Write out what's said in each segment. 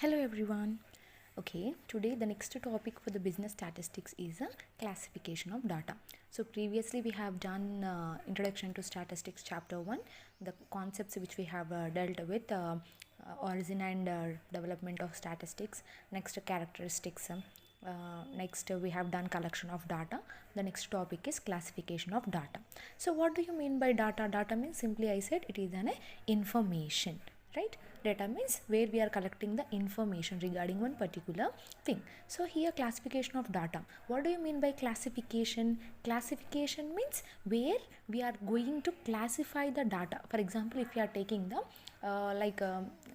Hello everyone. Okay, today the next topic for the business statistics is a classification of data. So previously we have done introduction to statistics chapter 1, the concepts which we have dealt with origin and development of statistics, next characteristics, next we have done collection of data. The next topic is classification of data. So what do you mean by data? Data means, simply I said, it is an information, right? Data means where we are collecting the information regarding one particular thing. So here classification of data. What do you mean by classification? Classification means where we are going to classify the data. For example, if you are taking the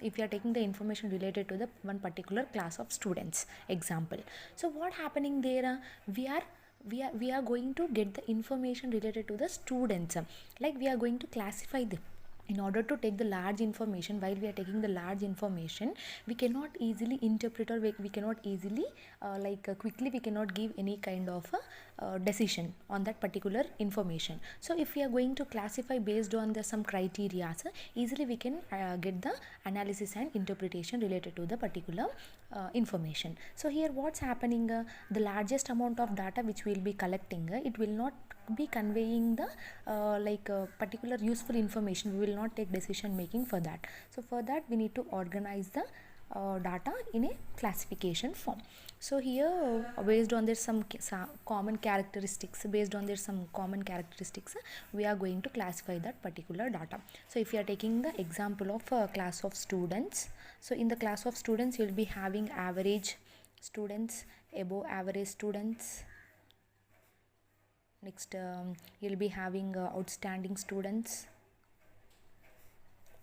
if you are taking the information related to the one particular class of students, example. So what happening there? We are going to get the information related to the students, like we are going to classify them. In order to take the large information, while we are taking the large information, we cannot easily interpret, or we cannot easily quickly we cannot give any kind of a decision on that particular information. So if we are going to classify based on the some criteria, easily we can get the analysis and interpretation related to the particular information. So here what's happening, the largest amount of data which we will be collecting, it will not be conveying the particular useful information. We will not take decision making for that. So for that we need to organize the data in a classification form. So here based on their some common characteristics, we are going to classify that particular data. So if you are taking the example of a class of students, so in the class of students you will be having average students, above average students, next you'll be having outstanding students.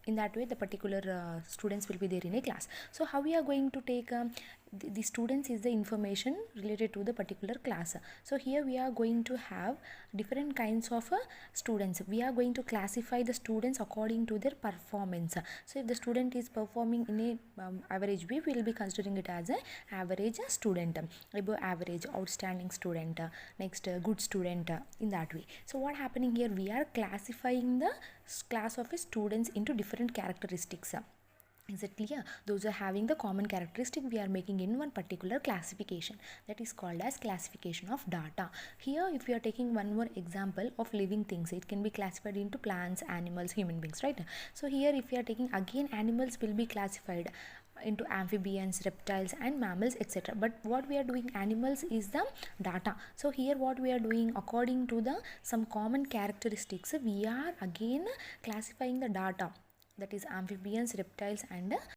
In that way the particular students will be there in a class. So how we are going to take the students is the information related to the particular class. So here we are going to have different kinds of students. We are going to classify the students according to their performance. So if the student is performing in a average way, we will be considering it as a average student, above average, outstanding student, next good student, in that way. So what happening here, we are classifying the class of students into different characteristics. Is it clear? Those are having the common characteristic we are making in one particular classification, that is called as classification of data. Here if we are taking one more example of living things, it can be classified into plants, animals, human beings, right? So here if we are taking, again animals will be classified into amphibians, reptiles and mammals, etc. But what we are doing, animals is the data. So here what we are doing, according to the some common characteristics, we are again classifying the data, that is amphibians, reptiles and